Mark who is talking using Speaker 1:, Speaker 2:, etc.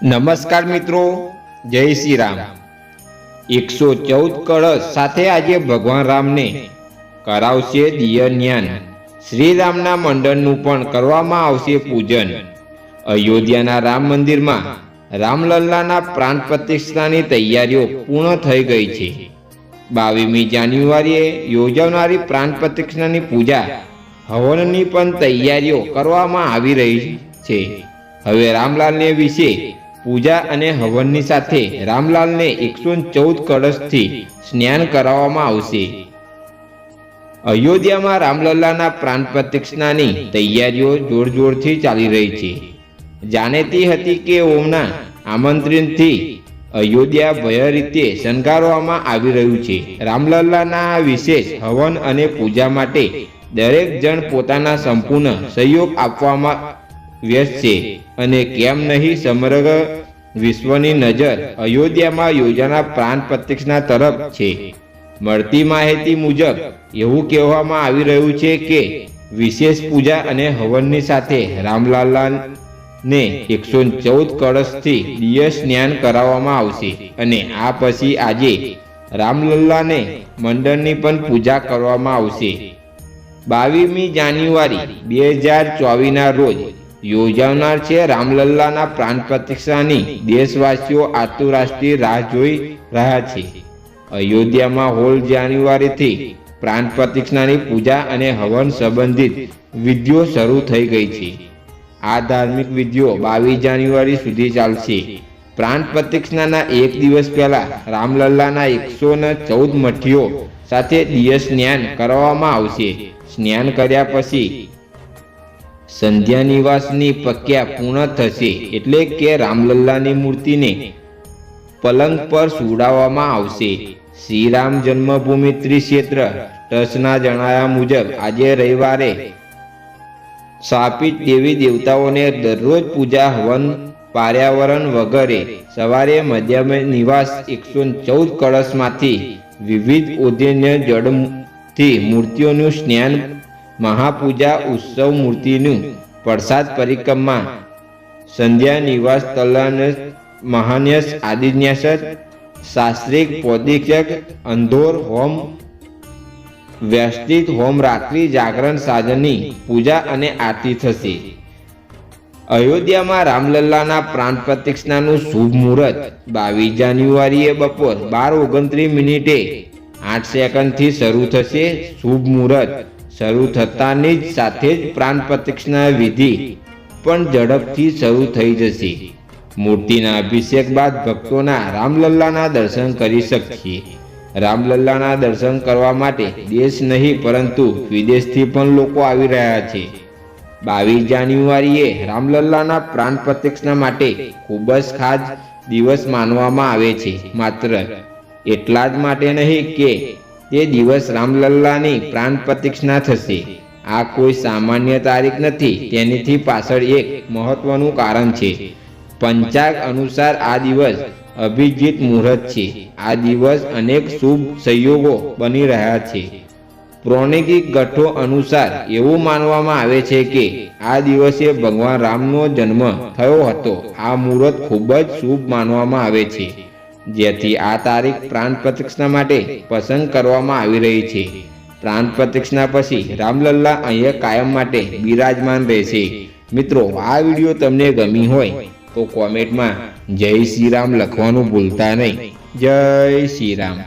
Speaker 1: નમસ્કાર મિત્રો, જય શ્રી રામ। 114 કળશ સાથે આજે ભગવાન રામને કરાવશે દિવ્ય જ્ઞાન। શ્રી રામના મંડળનું પણ કરવામાં આવશે પૂજન। અયોધ્યાના રામ મંદિરમાં રામલલ્લાના પ્રાણ પ્રતિષ્ઠાની તૈયારીઓ પૂર્ણ થઈ ગઈ છે। 22મી જાન્યુઆરીએ યોજાનારી પ્રાણ પ્રતિષ્ઠાની પૂજા હવનની પણ તૈયારીઓ કરવામાં આવી રહી છે। હવે રામલાલને વિશે પૂજા અને હવનની સાથે રામલાલને 114 કળશથી સ્નાન કરાવવામાં આવશે। અયોધ્યામાં રામલલ્લાના પ્રાણ પ્રતિષ્ઠાની તૈયારીઓ જોરશોરથી ચાલી રહી છે। જાણીતી હતી કે ઓમના આમંત્રણથી અયોધ્યા ભવ્ય રીતે શણગારવામાં આવી રહ્યું છે। રામલલ્લાના આ વિશેષ હવન અને પૂજા માટે દરેક જણ પોતાના સંપૂર્ણ સહયોગ આપવામાં વ્યસ્ત છે અને કેમ નહીં સમગ્ર વિશ્વની નજર અયોધ્યામાં યોજાનાર પ્રાણ પ્રતિષ્ઠા તરફ છે। મળતી માહિતી મુજબ એવું કહેવામાં આવી રહ્યું છે કે વિશેષ પૂજા અને હવનની સાથે રામલલ્લાને 114 કળશથી દિવ્ય સ્નાન કરાવવામાં આવશે અને આ પછી આજે રામલલ્લાને મંડળની પણ પૂજા કરવામાં આવશે। 22મી જાન્યુઆરી 2024ના રોજ યોજાનાર છે રામલલ્લાના પ્રાણ પ્રતિષ્ઠાની દેશવાસીઓ આતુરતાથી રાહ જોઈ રહ્યા છે। અયોધ્યામાં 16 જાન્યુઆરીથી પ્રાણ પ્રતિષ્ઠાની પૂજા અને હવન સંબંધિત વિધિઓ શરૂ થઈ ગઈ છે। આ ધાર્મિક વિધિઓ 22 જાન્યુઆરી સુધી ચાલશે। પ્રાણ પ્રતિષ્ઠાના એક દિવસ પહેલા રામલલ્લાના 114 મઠીઓ સાથે દિવ્ય સ્નાન કરવામાં આવશે। સ્નાન કર્યા પછી સંધ્યા નિવાસની પ્રક્રિયા પૂર્ણ થશે, એટલે કે રામલલ્લાની મૂર્તિને પલંગ પર સુવડાવવામાં આવશે। શ્રી રામ જન્મભૂમિ ત્રિક્ષેત્ર ટ્રસ્ટના જણાવ્યા મુજબ આજે રવિવારે સ્થાપિત દેવી દેવતાઓને દરરોજ પૂજા હવન પર્યાવરણ વગેરે સવારે મધ્યમ નિવાસ 114 કળશમાંથી વિવિધ ઔદ્ધન્ય જળથી મૂર્તિઓનું સ્નાન, મહાપૂજા ઉત્સવ, મૂર્તિનું પ્રસાદ પરિક્રમા, સંધ્યા નિવાસ તલાન્યસ મહાન્યસ આદિન્યાસ શાસ્ત્રિક પૌદિક અંધોર હોમ, વ્યસ્તિત હોમ, રાત્રિ જાગરણ સાધનની પૂજા અને આરતી થશે। અયોધ્યામાં રામલલ્લાના પ્રાણ પ્રતિષ્ઠાનું શુભ મુહૂર્ત 22 જાન્યુઆરીએ બપોર 12:29 8 શરૂ થશે। શુભ મુહૂર્ત શરૂ થતાની જ સાથે જ પ્રાણ પ્રતિષ્ઠા વિધિ પણ ઝડપથી શરૂ થઈ જશે। મૂર્તિના અભિષેક બાદ ભક્તોના રામલલ્લાના દર્શન કરી શકશે। રામલલ્લાના દર્શન કરવા માટે દેશ નહીં પરંતુ વિદેશથી પણ લોકો આવી રહ્યા છે। 22 જાન્યુઆરીએ રામલલ્લાના પ્રાણ પ્રતિષ્ઠા માટે ખૂબ જ ખાસ દિવસ માનવામાં આવે છે। માત્ર એટલા જ માટે નહીં કે તે દિવસ રામલલ્લાની પ્રાણ પ્રતિષ્ઠા થશે। આ કોઈ સામાન્ય તારીખ નથી, તેની પાછળ એક મહત્વનું કારણ છે। પંચાંગ અનુસાર આ દિવસ અભિજીત મુહૂર્ત છે। આ દિવસ અનેક શુભ સંયોગો બની રહ્યા છે। પૌરાણિક ગાથાઓ અનુસાર એવું માનવામાં આવે છે કે આ દિવસે ભગવાન રામનો જન્મ થયો હતો। આ મુહૂર્ત ખૂબ જ શુભ માનવામાં આવે છે, જેથી આ તારીખ પ્રાણ પ્રતિષ્ઠા માટે પસંદ કરવામાં આવી રહી છે। પ્રાણ પ્રતિષ્ઠા પછી રામલલ્લા અહીંયા કાયમ માટે બિરાજમાન રહેશે। મિત્રો, આ વિડીયો તમને ગમી હોય તો કોમેન્ટમાં જય શ્રી રામ લખવાનું ભૂલતા નહીં। જય શ્રી રામ।